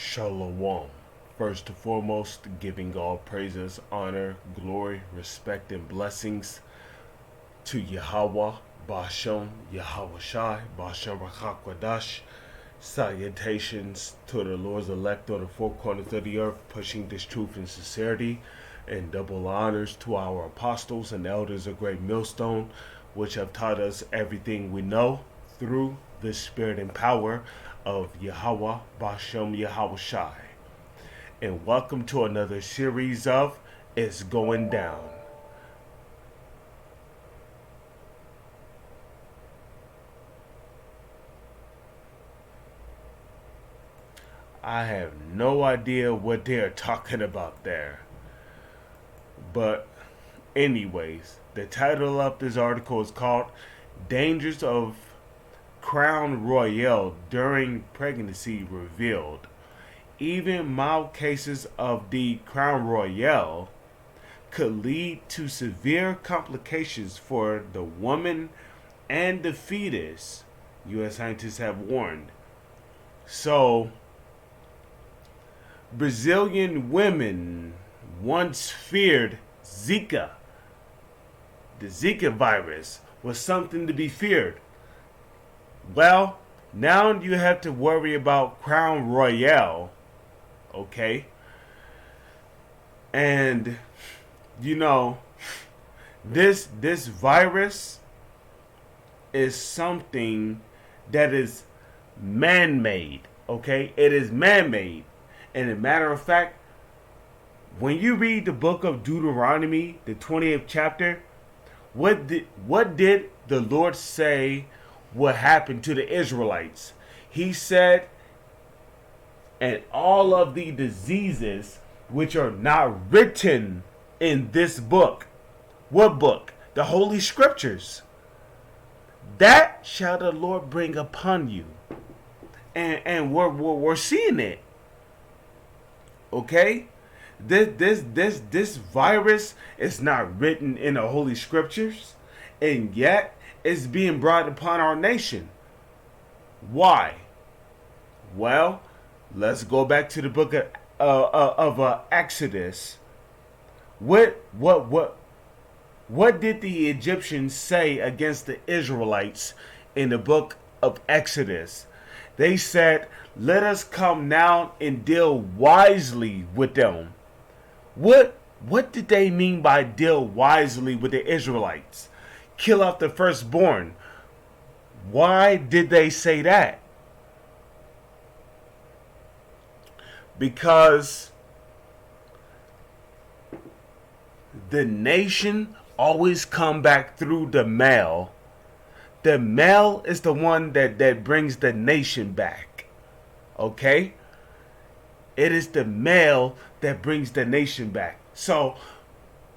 Shalom. First and foremost, giving all praises, honor, glory, respect, and blessings to Yahweh, Bashem, Yahweh Shai, Bashem Rachakwadash. Salutations to the Lord's elect on the four corners of the earth, pushing this truth and sincerity, and double honors to our apostles and elders of Great Millstone, which have taught us everything we know through the spirit and power of Yahweh, Bashem, Yahweh Shai. And welcome to another series of It's Going Down. I have no idea what they're talking about there. But, anyways, the title of this article is called Dangers of Crown Royale During Pregnancy Revealed. Even mild cases of the Crown Royale could lead to severe complications for the woman and the fetus, U.S. scientists have warned. So, Brazilian women once feared Zika. The Zika virus was something to be feared. Well, now you have to worry about Crown Royale, okay? And you know, this virus is something that is man-made, okay? It is man-made. And a matter of fact, when you read the book of Deuteronomy, the 20th chapter, what did the Lord say would happen to the Israelites? He said, and all of the diseases which are not written in this book. What book? The Holy Scriptures. That shall the Lord bring upon you. And we're seeing it. Okay? This virus is not written in the Holy Scriptures, and yet it's being brought upon our nation. Why? Well, let's go back to the book of Exodus. What did the Egyptians say against the Israelites in the book of Exodus? They said, "Let us come now and deal wisely with them." What did they mean by deal wisely with the Israelites? Kill off the firstborn. Why did they say that? Because the nation always come back through the male. The male is the one that brings the nation back. Okay? It is the male that brings the nation back. So,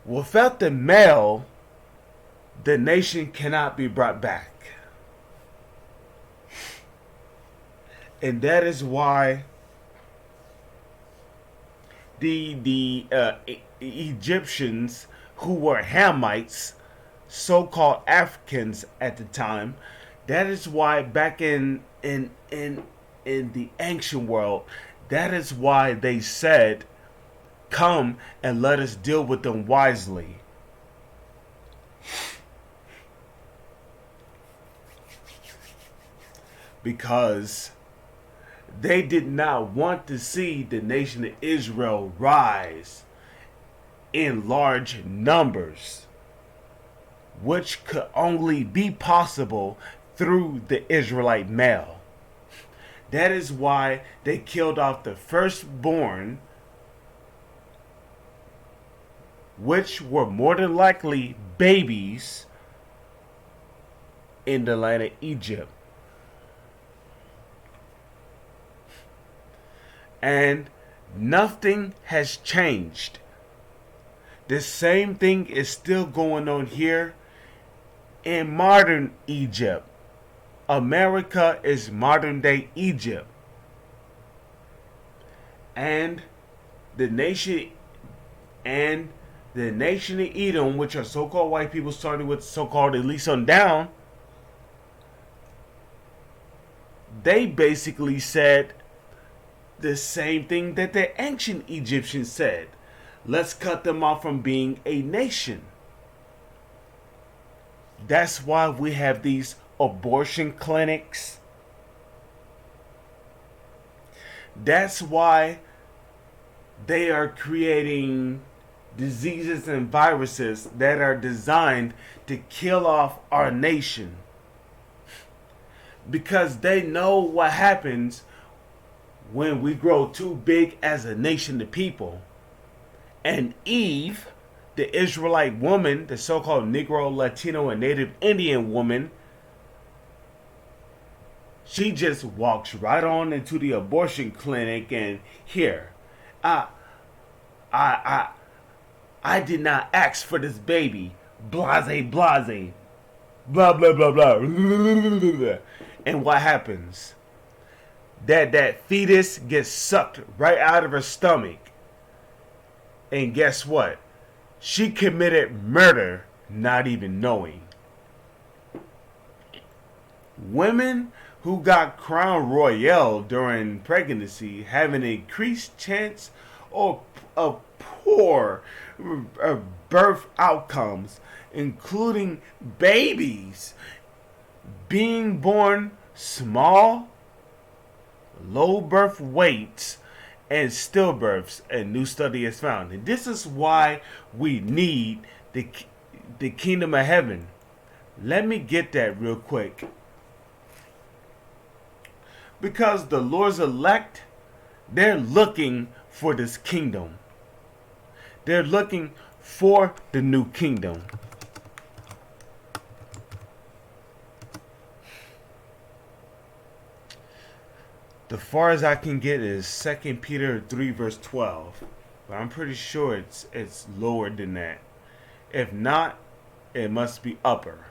without the male, the nation cannot be brought back. And that is why the Egyptians, who were Hamites, so-called Africans at the time, that is why back in the ancient world, that is why they said, "Come and let us deal with them wisely." Because they did not want to see the nation of Israel rise in large numbers, which could only be possible through the Israelite male. That is why they killed off the firstborn, which were more than likely babies in the land of Egypt. And nothing has changed. The same thing is still going on here in modern Egypt. America is modern day Egypt. And the nation of Edom, which are so-called white people, starting with so-called Elise on down, they basically said the same thing that the ancient Egyptians said. Let's cut them off from being a nation. That's why we have these abortion clinics. That's why they are creating diseases and viruses that are designed to kill off our nation. Because they know what happens when we grow too big as a nation of people. And Eve, the Israelite woman, the so-called Negro, Latino, and Native Indian woman, she just walks right on into the abortion clinic and here, I did not ask for this baby. Blase, blase. Blah, blah, blah, blah. And what happens? That fetus gets sucked right out of her stomach. And guess what? She committed murder, not even knowing. Women who got crown royale during pregnancy have an increased chance of poor birth outcomes, including babies being born small, low birth weights, and stillbirths. A new study has found. And this is why we need the kingdom of heaven. Let me get that real quick. Because the Lord's elect, they're looking for this kingdom. They're looking for the new kingdom. The far as I can get is 2 Peter 3 verse 12. But I'm pretty sure it's lower than that. If not, it must be upper.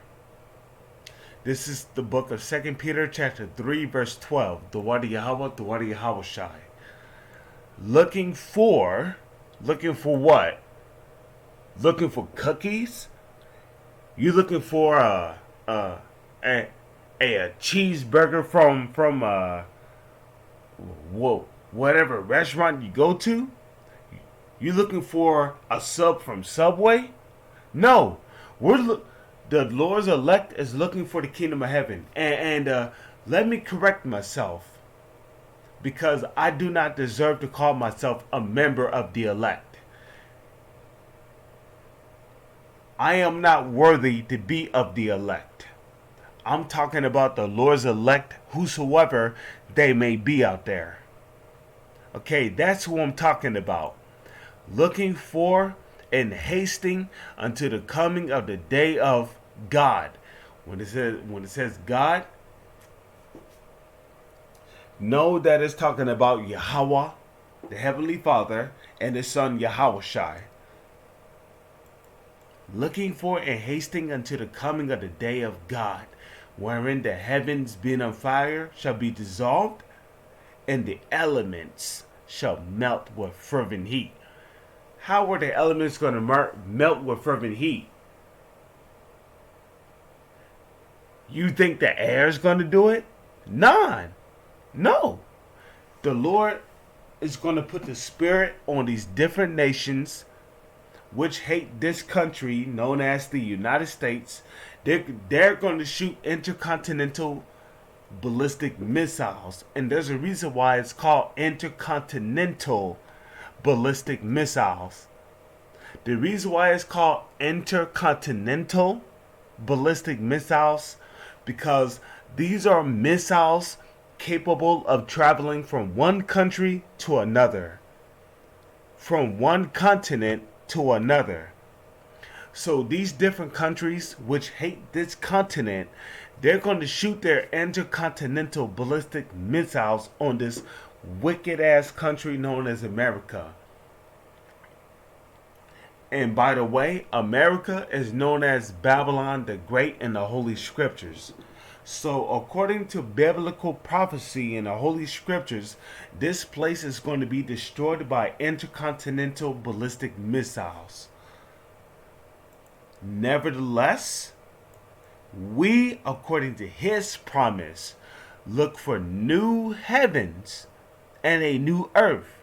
This is the book of 2 Peter chapter 3 verse 12. The word of Yahweh, the word of Yahweh Shai. Looking for what? Looking for cookies? You looking for a cheeseburger from whatever restaurant you go to? You looking for a sub from Subway? No, the Lord's elect is looking for the kingdom of heaven. And let me correct myself, because I do not deserve to call myself a member of the elect. I am not worthy to be of the elect. I'm talking about the Lord's elect, whosoever they may be out there. Okay, that's who I'm talking about. Looking for and hasting unto the coming of the day of God. When it says God, know that it's talking about Yahweh, the Heavenly Father, and His Son Yahweh Shai. Looking for and hasting unto the coming of the day of God, wherein the heavens being on fire shall be dissolved, and the elements shall melt with fervent heat. How are the elements going to melt with fervent heat? You think the air is going to do it? No. The Lord is going to put the Spirit on these different nations which hate this country known as the United States. They're going to shoot intercontinental ballistic missiles. And there's a reason why it's called intercontinental ballistic missiles. The reason why it's called intercontinental ballistic missiles, because these are missiles capable of traveling from one country to another, from one continent to another. So these different countries which hate this continent, they're going to shoot their intercontinental ballistic missiles on this wicked ass country known as America. And by the way, America is known as Babylon the Great in the Holy Scriptures. So according to biblical prophecy in the Holy Scriptures, this place is going to be destroyed by intercontinental ballistic missiles. Nevertheless, we, according to His promise, look for new heavens and a new earth.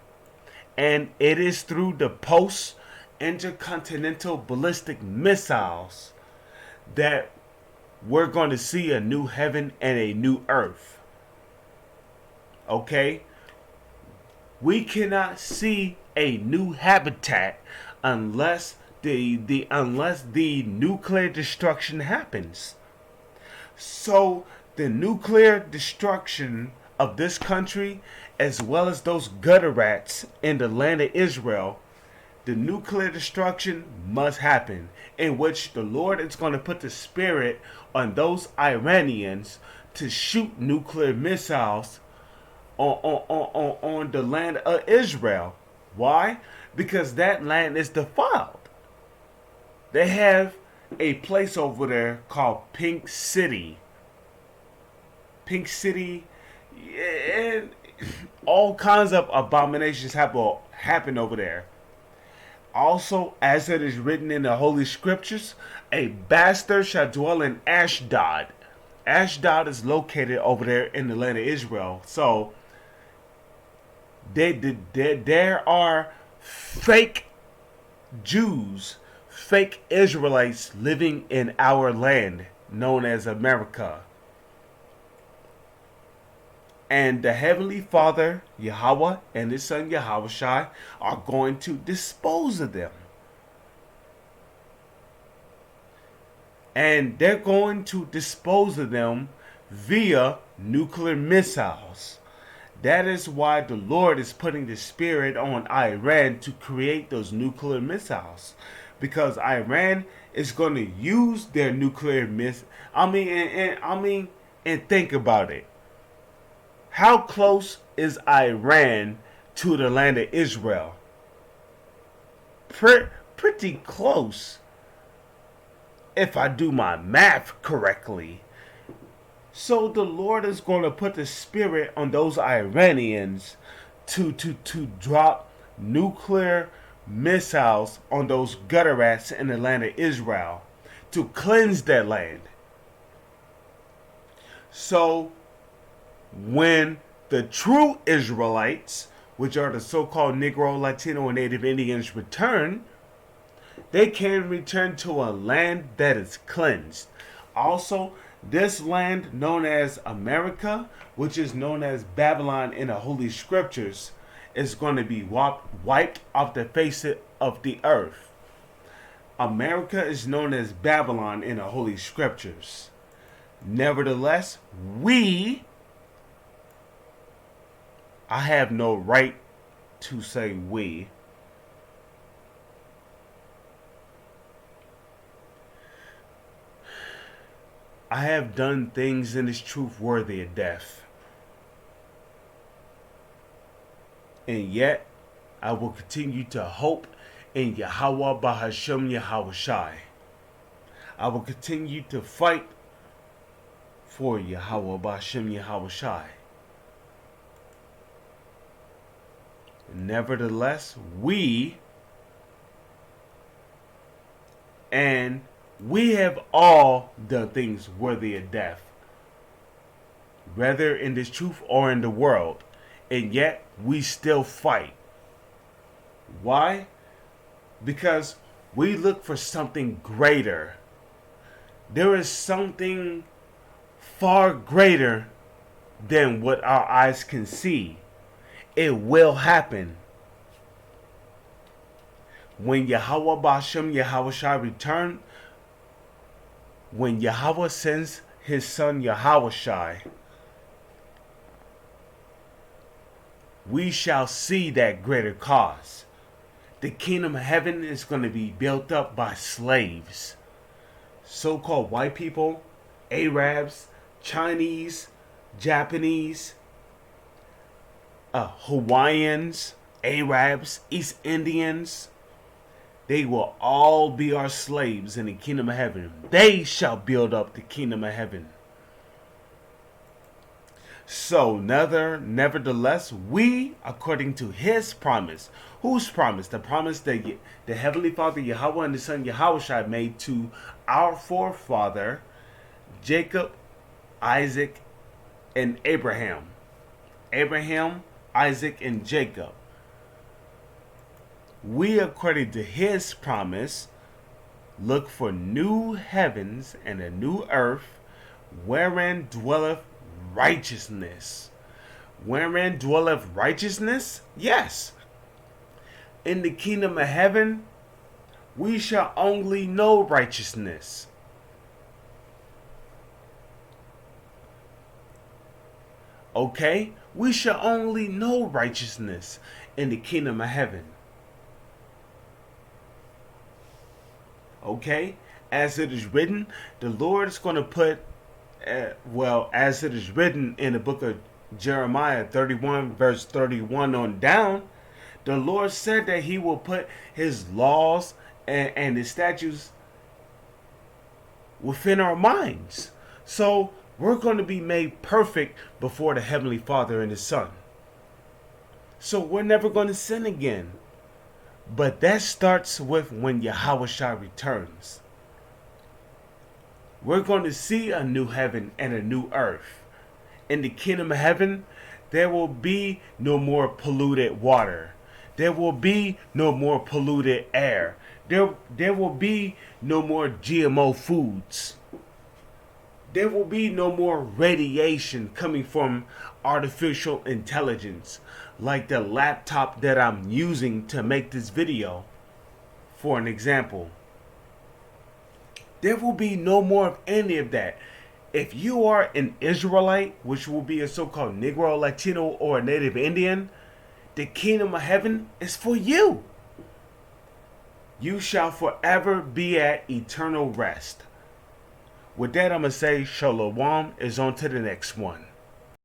And it is through the post intercontinental ballistic missiles that we're going to see a new heaven and a new earth. Okay? We cannot see a new habitat unless unless the nuclear destruction happens. So the nuclear destruction of this country, as well as those gutter rats in the land of Israel, the nuclear destruction must happen, in which the Lord is going to put the spirit on those Iranians to shoot nuclear missiles on the land of Israel. Why? Because that land is defiled. They have a place over there called Pink City. Pink City, and all kinds of abominations happen over there. Also, as it is written in the Holy Scriptures, a bastard shall dwell in Ashdod. Ashdod is located over there in the land of Israel. So, there are fake Jews, fake Israelites living in our land known as America. And the Heavenly Father, Yahweh, and His Son, Yahushua, are going to dispose of them. And they're going to dispose of them via nuclear missiles. That is why the Lord is putting the spirit on Iran to create those nuclear missiles. Because Iran is going to use their nuclear missiles. And think about it. How close is Iran to the land of Israel? Pretty close, if I do my math correctly. So the Lord is going to put the spirit on those Iranians to drop nuclear missiles on those gutter rats in the land of Israel to cleanse that land. So when the true Israelites, which are the so-called Negro, Latino, and Native Indians, return, they can return to a land that is cleansed. Also, this land known as America, which is known as Babylon in the Holy Scriptures, is going to be wiped off the face of the earth. America is known as Babylon in the Holy Scriptures. Nevertheless, I have no right to say we. I have done things in this truth worthy of death. And yet, I will continue to hope in Yahweh Bahashem Yahushai. I will continue to fight for Yahweh Bahashem Yahushai. Nevertheless, we have all done things worthy of death, whether in this truth or in the world, and yet we still fight. Why? Because we look for something greater. There is something far greater than what our eyes can see. It will happen. When Yahweh Bashem Yahushua return, when Yahweh sends His Son Yahushua, we shall see that greater cause. The kingdom of heaven is going to be built up by slaves. So-called white people, Arabs, Chinese, Japanese, Hawaiians, Arabs, East Indians. They will all be our slaves in the kingdom of heaven. They shall build up the kingdom of heaven. So, nevertheless, we, according to His promise, whose promise? The promise that the Heavenly Father, Yahweh, and the Son, Yahushua, made to our forefather, Jacob, Isaac, and Abraham. Abraham Isaac, and Jacob. We, according to his promise, look for new heavens and a new earth wherein dwelleth righteousness. Wherein dwelleth righteousness? Yes. In the kingdom of heaven, we shall only know righteousness. Okay? We shall only know righteousness in the kingdom of heaven. Okay? As it is written, the Lord is going to put, as it is written in the book of Jeremiah 31, verse 31 on down, the Lord said that he will put his laws and his statutes within our minds. So we're going to be made perfect before the Heavenly Father and His Son. So we're never going to sin again. But that starts with when Yahushua returns. We're going to see a new heaven and a new earth. In the kingdom of heaven, there will be no more polluted water. There will be no more polluted air. There will be no more GMO foods. There will be no more radiation coming from artificial intelligence, like the laptop that I'm using to make this video, for an example. There will be no more of any of that. If you are an Israelite, which will be a so-called Negro, Latino, or a Native Indian, the kingdom of heaven is for you. You shall forever be at eternal rest. With that, I'm going to say Shalom is on to the next one.